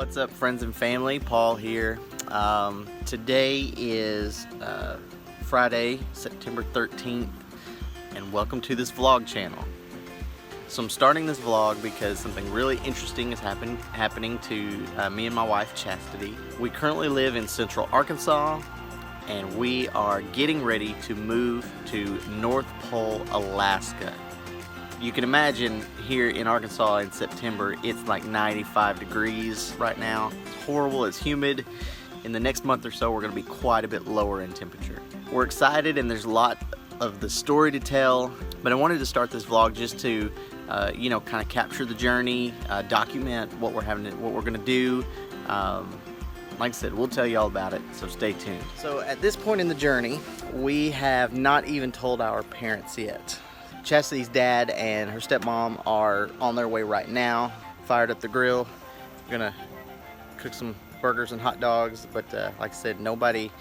What's up, friends and family? Paul here. Today is Friday, September 13th, and welcome to this vlog channel. So I'm starting this vlog because something really interesting is happening to me and my wife, Chastity. We currently live in Central Arkansas, and we are getting ready to move to North Pole, Alaska. You can imagine here in Arkansas in September, it's like 95 degrees right now. It's horrible, it's humid. In the next month or so, we're gonna be quite a bit lower in temperature. We're excited and there's a lot of the story to tell, but I wanted to start this vlog just to, kind of capture the journey, document what we're gonna do. Like I said, we'll tell you all about it, so stay tuned. So at this point in the journey, we have not even told our parents yet. Chastity's dad and her stepmom are on their way right now. Fired up the grill. We're gonna cook some burgers and hot dogs, but like I said, nobody,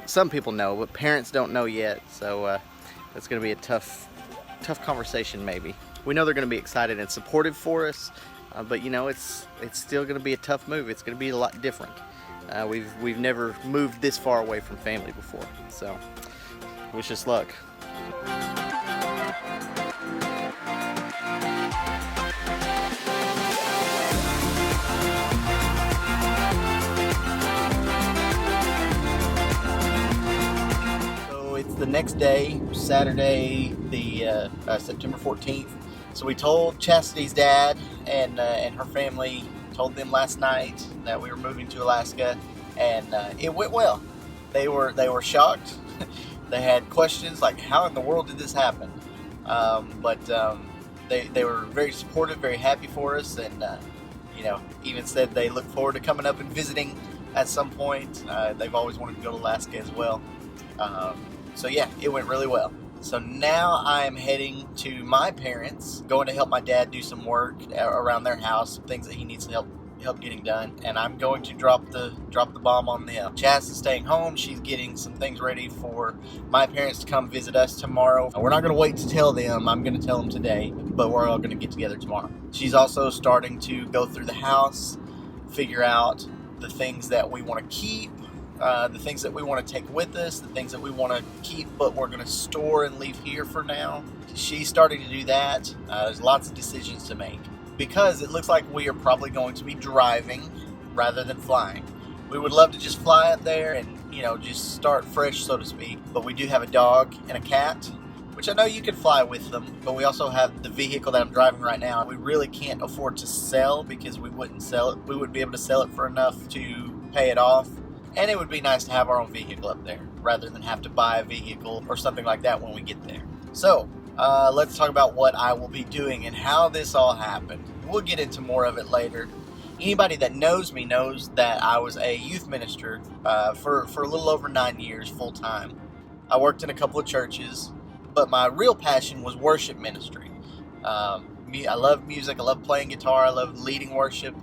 some people know, but parents don't know yet, so it's gonna be a tough conversation maybe. We know they're gonna be excited and supportive for us, but you know, it's still gonna be a tough move. It's gonna be a lot different. We've never moved this far away from family before, so wish us luck. The next day, Saturday, the September 14th. So we told Chastity's dad and her family, told them last night that we were moving to Alaska, and it went well. They were shocked. They had questions like, how in the world did this happen? But they were very supportive, very happy for us, and even said they look forward to coming up and visiting at some point. They've always wanted to go to Alaska as well. So yeah, it went really well. So now I'm heading to my parents, going to help my dad do some work around their house, things that he needs help getting done, and I'm going to drop the bomb on them. Chas is staying home. She's getting some things ready for my parents to come visit us tomorrow. We're not going to wait to tell them. I'm going to tell them today, but we're all going to get together tomorrow. She's also starting to go through the house, figure out the things that we want to keep, the things that we want to take with us, the things that we want to keep but we're going to store and leave here for now. She's starting to do that. There's lots of decisions to make because it looks like we are probably going to be driving rather than flying. We would love to just fly up there and just start fresh, so to speak, but we do have a dog and a cat, which I know you can fly with them, but we also have the vehicle that I'm driving right now. We really can't afford to sell because we wouldn't sell it. We wouldn't be able to sell it for enough to pay it off. And it would be nice to have our own vehicle up there rather than have to buy a vehicle or something like that when we get there. So let's talk about what I will be doing and how this all happened. We'll get into more of it later. Anybody that knows me knows that I was a youth minister for a little over 9 years full time. I worked in a couple of churches, but my real passion was worship ministry. I love music. I love playing guitar. I love leading worship.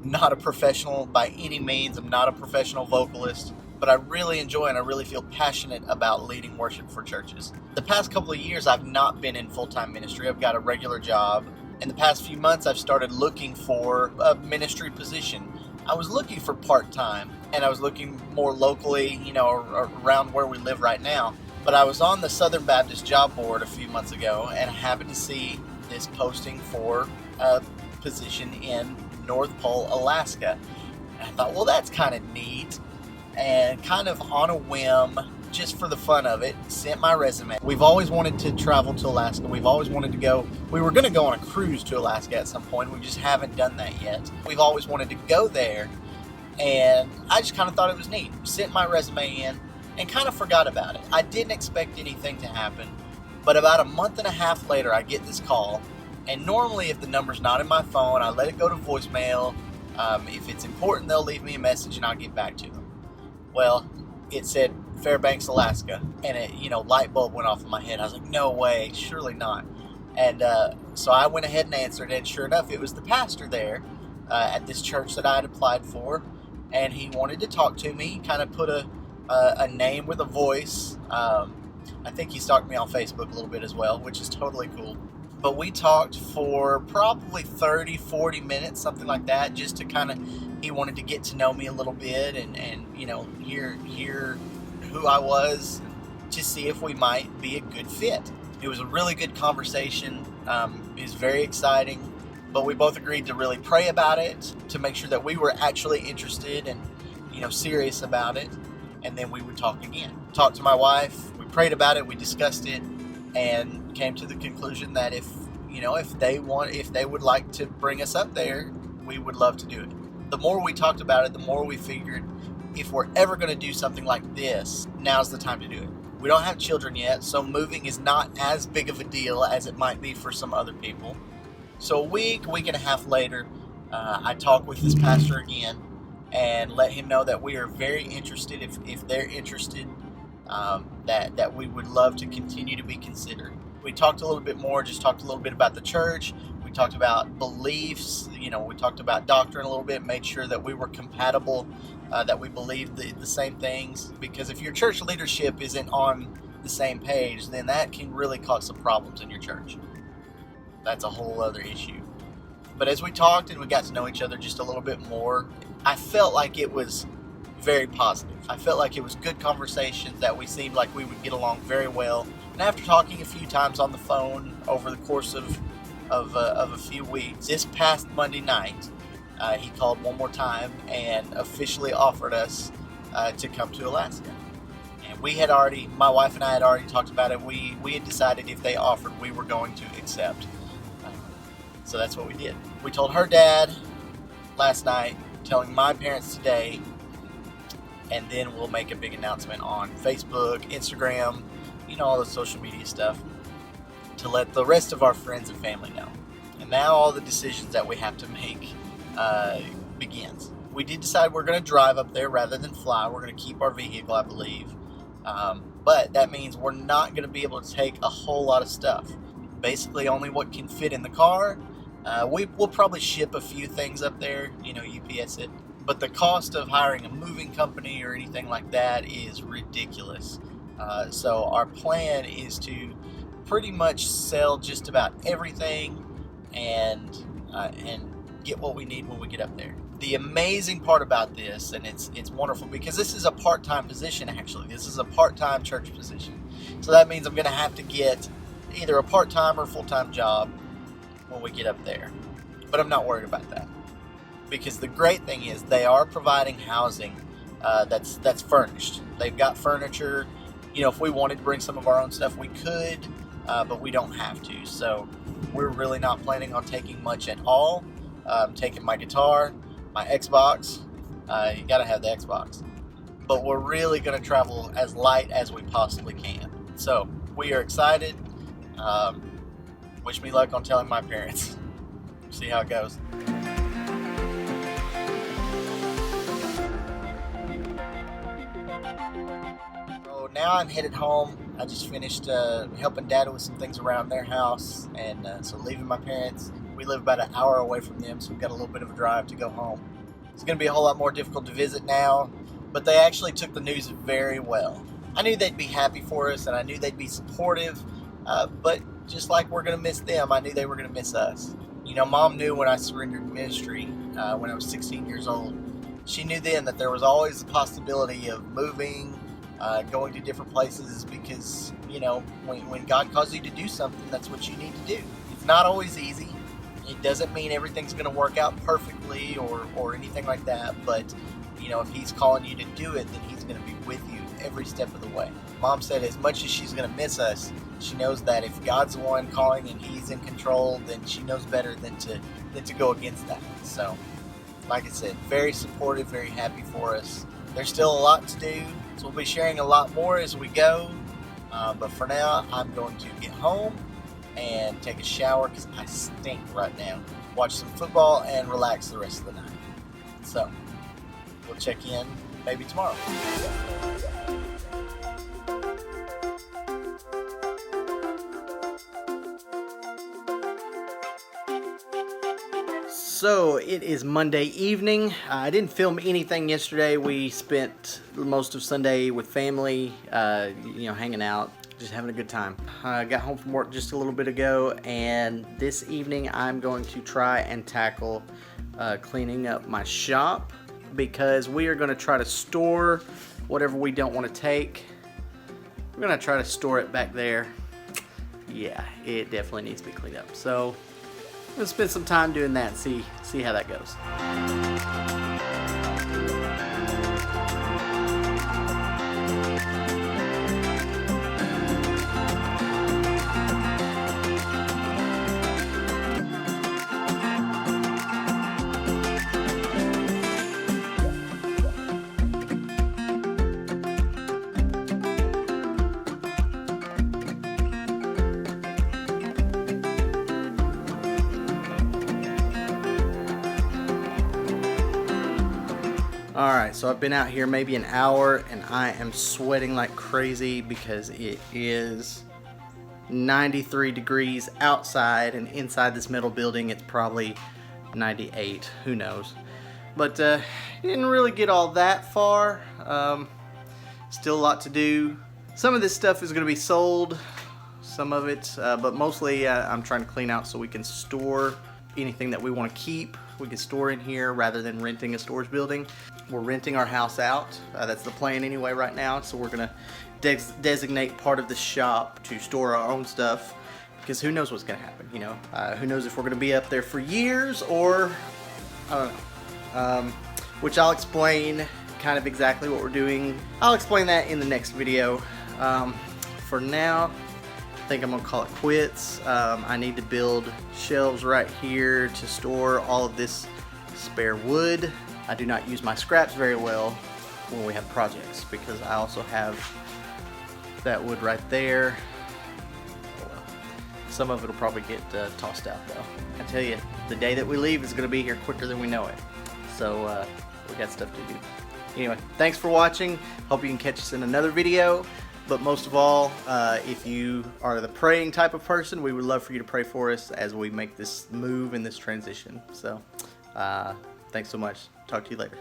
Not a professional by any means. I'm not a professional vocalist, but I really enjoy and I really feel passionate about leading worship for churches. The past couple of years, I've not been in full-time ministry. I've got a regular job. In the past few months, I've started looking for a ministry position. I was looking for part-time, and I was looking more locally, around where we live right now. But I was on the Southern Baptist job board a few months ago, and I happened to see this posting for a position in North Pole, Alaska. And I thought, well, that's kind of neat. And kind of on a whim, just for the fun of it, sent my resume. We've always wanted to travel to Alaska. We've always wanted to go. We were going to go on a cruise to Alaska at some point. We just haven't done that yet. We've always wanted to go there. And I just kind of thought it was neat. Sent my resume in and kind of forgot about it. I didn't expect anything to happen. But about a month and a half later, I get this call. And normally, if the number's not in my phone, I let it go to voicemail. If it's important, they'll leave me a message and I'll get back to them. Well, it said Fairbanks, Alaska, and it, light bulb went off in my head. I was like, no way, surely not. And so I went ahead and answered, and sure enough, it was the pastor there at this church that I had applied for, and he wanted to talk to me. He kind of put a name with a voice. I think he stalked me on Facebook a little bit as well, which is totally cool. But we talked for probably 30, 40 minutes, something like that, just to kind of, he wanted to get to know me a little bit and hear who I was, to see if we might be a good fit. It was a really good conversation. It was very exciting, but we both agreed to really pray about it, to make sure that we were actually interested and, serious about it. And then we would talk again. Talked to my wife, we prayed about it, we discussed it, and came to the conclusion that if they would like to bring us up there, we would love to do it. The more we talked about it, the more we figured, if we're ever going to do something like this, now's the time to do it. We don't have children yet, so moving is not as big of a deal as it might be for some other people. So a week and a half later, I talked with this pastor again and let him know that we are very interested, if they're interested, that we would love to continue to be considered. We talked a little bit more, just talked a little bit about the church. We talked about beliefs, we talked about doctrine a little bit, made sure that we were compatible, that we believed the same things. Because if your church leadership isn't on the same page, then that can really cause some problems in your church. That's a whole other issue. But as we talked and we got to know each other just a little bit more, I felt like it was very positive. I felt like it was good conversations, that we seemed like we would get along very well. And after talking a few times on the phone over the course of a few weeks, this past Monday night, he called one more time and officially offered us to come to Alaska. And my wife and I had already talked about it. We had decided if they offered, we were going to accept. So that's what we did. We told her dad last night, telling my parents today, and then we'll make a big announcement on Facebook, Instagram, all the social media stuff, to let the rest of our friends and family know. And now all the decisions that we have to make begins. We did decide we're going to drive up there rather than fly. We're going to keep our vehicle, I believe. But that means we're not going to be able to take a whole lot of stuff. Basically only what can fit in the car. We'll probably ship a few things up there, UPS it. But the cost of hiring a moving company or anything like that is ridiculous. So our plan is to pretty much sell just about everything and get what we need when we get up there. The amazing part about this, and it's wonderful, because this is a part-time position actually. This is a part-time church position. So that means I'm going to have to get either a part-time or full-time job when we get up there. But I'm not worried about that, because the great thing is they are providing housing that's furnished. They've got furniture. If we wanted to bring some of our own stuff, we could, but we don't have to. So we're really not planning on taking much at all. Taking my guitar, my Xbox. You gotta have the Xbox. But we're really gonna travel as light as we possibly can. So we are excited. Wish me luck on telling my parents. See how it goes. So now I'm headed home. I just finished helping Dad with some things around their house, and so leaving my parents. We live about an hour away from them, so we've got a little bit of a drive to go home. It's going to be a whole lot more difficult to visit now, but they actually took the news very well. I knew they'd be happy for us, and I knew they'd be supportive, but just like we're going to miss them, I knew they were going to miss us. Mom knew when I surrendered when I was 16 years old. She knew then that there was always the possibility of moving, going to different places, because, when God calls you to do something, that's what you need to do. It's not always easy. It doesn't mean everything's going to work out perfectly or anything like that, but, if He's calling you to do it, then He's going to be with you every step of the way. Mom said as much as she's going to miss us, she knows that if God's the one calling and He's in control, then she knows better than to go against that. So, like I said, very supportive, very happy for us. There's still a lot to do, so we'll be sharing a lot more as we go. But for now, I'm going to get home and take a shower because I stink right now. Watch some football and relax the rest of the night. So, we'll check in maybe tomorrow. So it is Monday evening. I didn't film anything yesterday. We spent most of Sunday with family, hanging out. just having a good time. I got home from work just a little bit ago, and this evening I'm going to try and tackle cleaning up my shop, because we are going to try to store whatever we don't want to take. We're going to try to store it back there. Yeah, it definitely needs to be cleaned up. So I'm going to spend some time doing that and see how that goes. Alright, so I've been out here maybe an hour and I am sweating like crazy because it is 93 degrees outside, and inside this metal building it's probably 98, who knows. But didn't really get all that far. Still a lot to do. Some of this stuff is going to be sold, some of it, but mostly I'm trying to clean out so we can store anything that we want to keep. We can store in here rather than renting a storage building. We're renting our house out. That's the plan anyway right now. So we're gonna designate part of the shop to store our own stuff, because who knows what's gonna happen, you know? Who knows if we're gonna be up there for years, or I don't know. Which I'll explain kind of exactly what we're doing. I'll explain that in the next video. For now, I think I'm gonna call it quits. I need to build shelves right here to store all of this spare wood. I do not use my scraps very well when we have projects, because I also have that wood right there. Oh well. Some of it will probably get tossed out though. I tell you, the day that we leave is gonna be here quicker than we know it. So we got stuff to do. Anyway, thanks for watching. Hope you can catch us in another video. But most of all, if you are the praying type of person, we would love for you to pray for us as we make this move and this transition. So, thanks so much. Talk to you later.